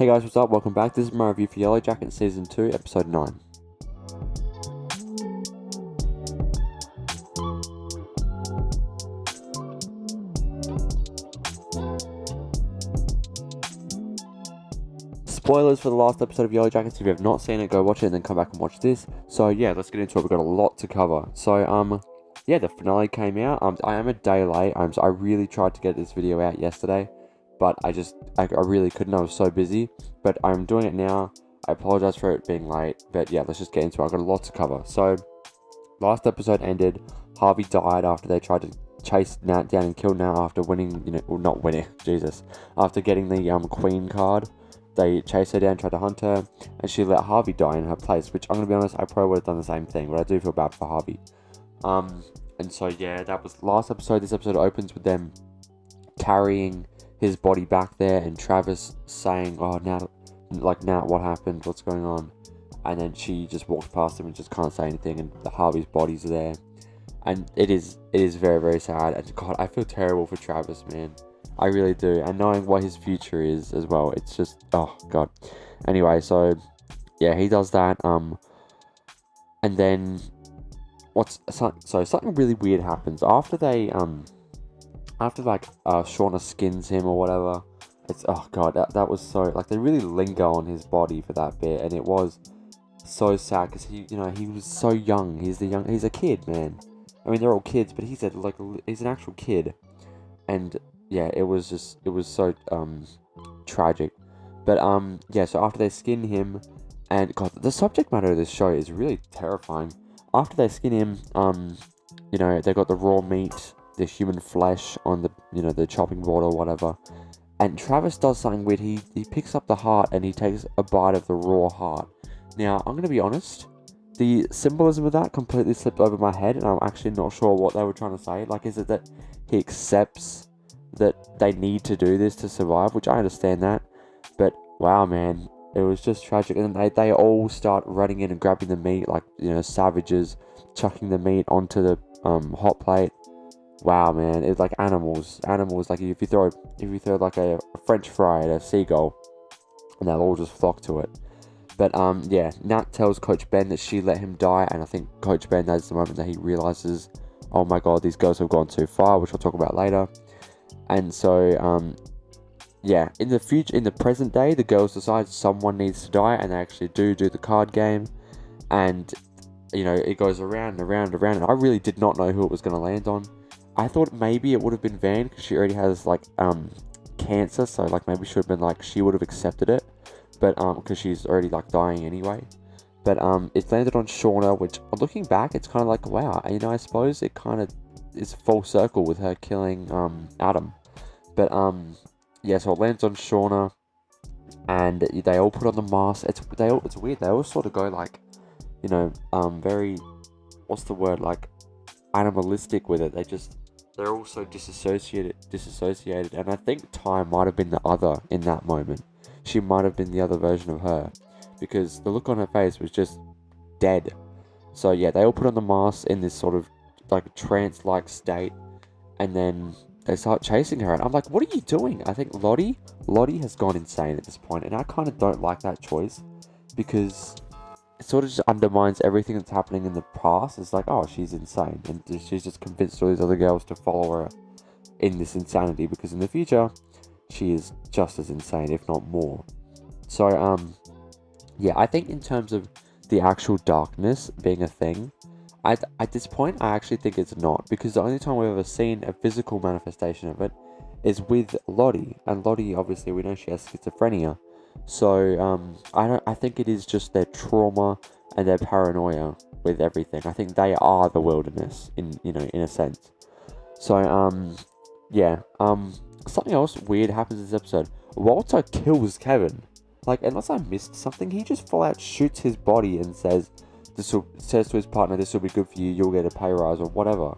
Hey guys, what's up? Welcome back. This is my review for Yellowjackets Season 2, Episode 9. Spoilers for the last episode of Yellowjackets. If you have not seen it, go watch it and then come back and watch this. So yeah, let's get into it. We've got a lot to cover. So yeah, the finale came out. I am a day late. I really tried to get this video out yesterday, but I really couldn't. I was so busy. But I'm doing it now. I apologize for it being late, but yeah, let's just get into it. I've got a lot to cover. So last episode ended. Harvey died after they tried to chase Nat down and kill Nat after winning. Not winning. Jesus. After getting the Queen card. They chased her down, tried to hunt her, and she let Harvey die in her place, which I'm going to be honest, I probably would have done the same thing, but I do feel bad for Harvey. And so yeah, that was last episode. This episode opens with them carrying his body back there, and Travis saying, oh, Nat, what happened? What's going on? And then she just walks past him and just can't say anything, and Harvey's body's there. And it is very, very sad, and God, I feel terrible for Travis, man. I really do, and knowing what his future is as well, it's just, oh god. Anyway, so yeah, he does that, and then something really weird happens after they Shauna skins him or whatever. It's, oh god, that was so, they really linger on his body for that bit, and it was so sad because he was so young. He's a kid, man. I mean, they're all kids, but he's an actual kid, and yeah, it was so tragic. But yeah, so after they skin him, and God, the subject matter of this show is really terrifying. After they skin him, they got the raw meat, the human flesh on the chopping board or whatever. And Travis does something weird. He picks up the heart and he takes a bite of the raw heart. Now, I'm gonna be honest, the symbolism of that completely slipped over my head, and I'm actually not sure what they were trying to say. Is it that he accepts that they need to do this to survive, which I understand that, but wow, man, it was just tragic. And they all start running in and grabbing the meat, savages, chucking the meat onto the hot plate. Wow, man, it's like animals. Like if you throw a French fry at a seagull, and they'll all just flock to it. But yeah, Nat tells Coach Ben that she let him die, and I think Coach Ben, that's the moment that he realizes, oh my god, these girls have gone too far, which I'll talk about later. And so, yeah, in the present day, the girls decide someone needs to die, and they actually do the card game, and, it goes around and around and around, and I really did not know who it was going to land on. I thought maybe it would have been Van, because she already has, cancer, so, maybe she would have been, she would have accepted it, but, because she's already, dying anyway. But, it landed on Shauna, which, looking back, it's kind of wow, I suppose it kind of is full circle with her killing Adam. But yeah, so it lands on Shauna, and they all put on the mask. It's weird. They all sort of go very, what's the word, animalistic with it. They're all so disassociated. And I think Ty might have been the other in that moment. She might have been the other version of her, because the look on her face was just dead. So yeah, they all put on the mask in this sort of trance-like state, and then they start chasing her, and I'm like, what are you doing? I think Lottie has gone insane at this point, and I kind of don't like that choice, because it sort of just undermines everything that's happening in the past. It's oh, she's insane, and she's just convinced all these other girls to follow her in this insanity, because in the future she is just as insane, if not more. So yeah, I think in terms of the actual darkness being a thing, at this point, I actually think it's not, because the only time we've ever seen a physical manifestation of it is with Lottie, and Lottie, obviously, we know she has schizophrenia. So I think it is just their trauma and their paranoia with everything. I think they are the wilderness in a sense. So yeah, something else weird happens in this episode. Walter kills Kevin. Unless I missed something, he just flat out shoots his body and says to his partner, this will be good for you, you'll get a pay rise or whatever.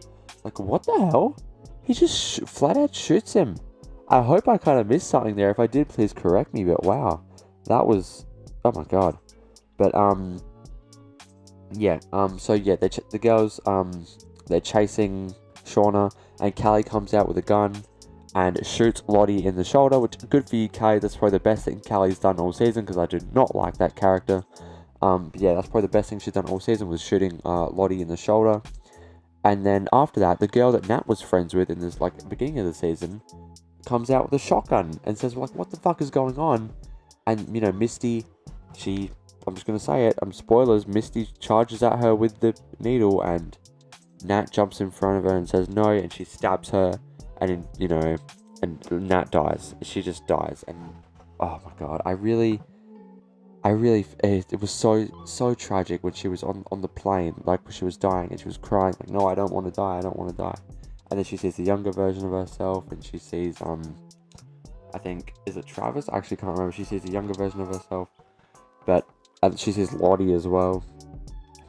What the hell? He just flat out shoots him. I hope I kind of missed something there. If I did, please correct me, but wow, that was, oh my god. But yeah, so yeah, the girls, they're chasing Shauna, and Callie comes out with a gun, and shoots Lottie in the shoulder, which good for you, Callie. That's probably the best thing Callie's done all season, because I do not like that character. But yeah, that's probably the best thing she's done all season, was shooting Lottie in the shoulder. And then after that, the girl that Nat was friends with in this like beginning of the season comes out with a shotgun and says, like, what the fuck is going on? And you know, Misty, I'm just gonna say it, spoilers, Misty charges at her with the needle, and Nat jumps in front of her and says no, and she stabs her, and you know, and Nat dies. She just dies, and oh my god, it was so tragic when she was on the plane, like when she was dying, and she was crying, like, no, I don't want to die, I don't want to die. And then she sees the younger version of herself, and she sees, I think, is it Travis? I actually can't remember. She sees the younger version of herself, but she sees Lottie as well.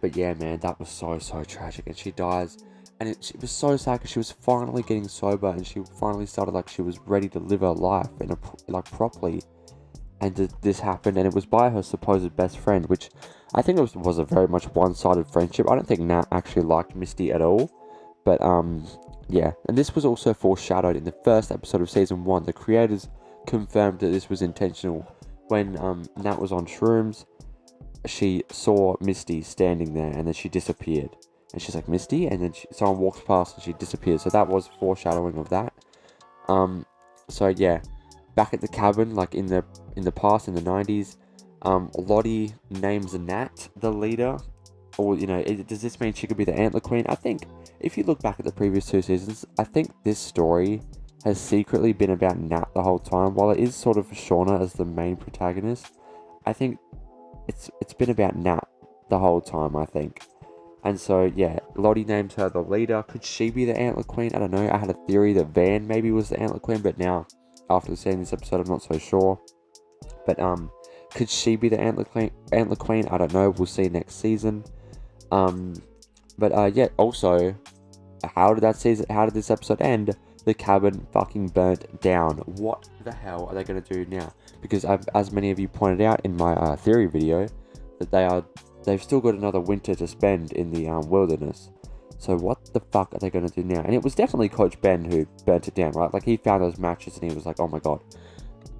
But yeah, man, that was so tragic, and she dies, and it was so sad, because she was finally getting sober, and she finally started, like, she was ready to live her life properly. And this happened, and it was by her supposed best friend, which I think it was a very much one-sided friendship. I don't think Nat actually liked Misty at all, but yeah. And this was also foreshadowed in the first episode of season 1. The creators confirmed that this was intentional. When Nat was on shrooms, she saw Misty standing there, and then she disappeared, and she's like, Misty, and then someone walks past and she disappears. So that was foreshadowing of that. So yeah, back at the cabin, like in the past, in the 90s, Lottie names Nat the leader. Or, you know, does this mean she could be the Antler Queen? I think, if you look back at the previous 2 seasons, I think this story has secretly been about Nat the whole time. While it is sort of Shauna as the main protagonist, I think it's been about Nat the whole time, I think. And so, yeah, Lottie names her the leader. Could she be the Antler Queen? I don't know. I had a theory that Van maybe was the Antler Queen, but now, after seeing this episode, I'm not so sure. But, could she be the Antler Queen? I don't know. We'll see next season. But yeah, also, how did this episode end? The cabin fucking burnt down. What the hell are they going to do now? Because as many of you pointed out in my theory video, that they've still got another winter to spend in the wilderness. So what the fuck are they going to do now? And it was definitely Coach Ben who burnt it down, right? Like, he found those matches and he was like, oh my god.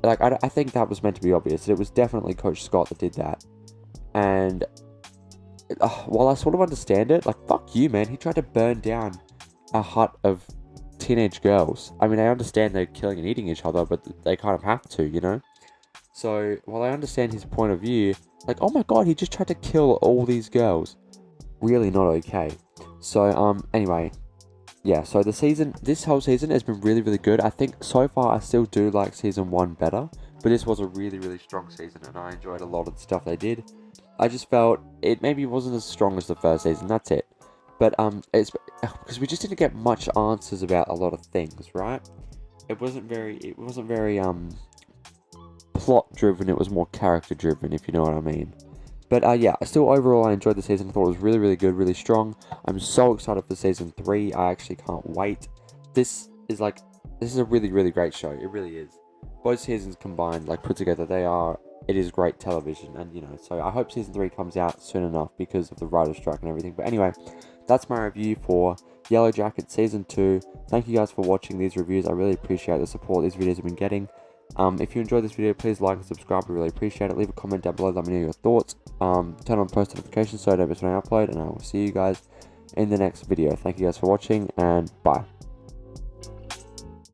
Like, I think that was meant to be obvious. It was definitely Coach Scott that did that. And while I sort of understand it, like, fuck you, man. He tried to burn down a hut of teenage girls. I mean, I understand they're killing and eating each other, but they kind of have to, you know? So, while I understand his point of view, like, oh my god, he just tried to kill all these girls. Really not okay. So, anyway, yeah, so this whole season has been really, really good. I think, so far, I still do like season 1 better, but this was a really, really strong season, and I enjoyed a lot of the stuff they did. I just felt it maybe wasn't as strong as the first season, that's it. But, it's because we just didn't get much answers about a lot of things, right? It wasn't very, plot driven, it was more character driven, if you know what I mean. But yeah, still overall I enjoyed the season. I thought it was really, really good, really strong. I'm so excited for season 3. I actually can't wait. This is a really, really great show. It really is. Both seasons combined, like put together, it is great television. And you know, so I hope season 3 comes out soon enough because of the writer's strike and everything. But anyway, that's my review for Yellowjackets season 2. Thank you guys for watching these reviews. I really appreciate the support these videos have been getting. If you enjoyed this video, please like and subscribe. I really appreciate it. Leave a comment down below. Let me know your thoughts. Turn on post notifications so I don't miss when I upload. And I will see you guys in the next video. Thank you guys for watching, and bye.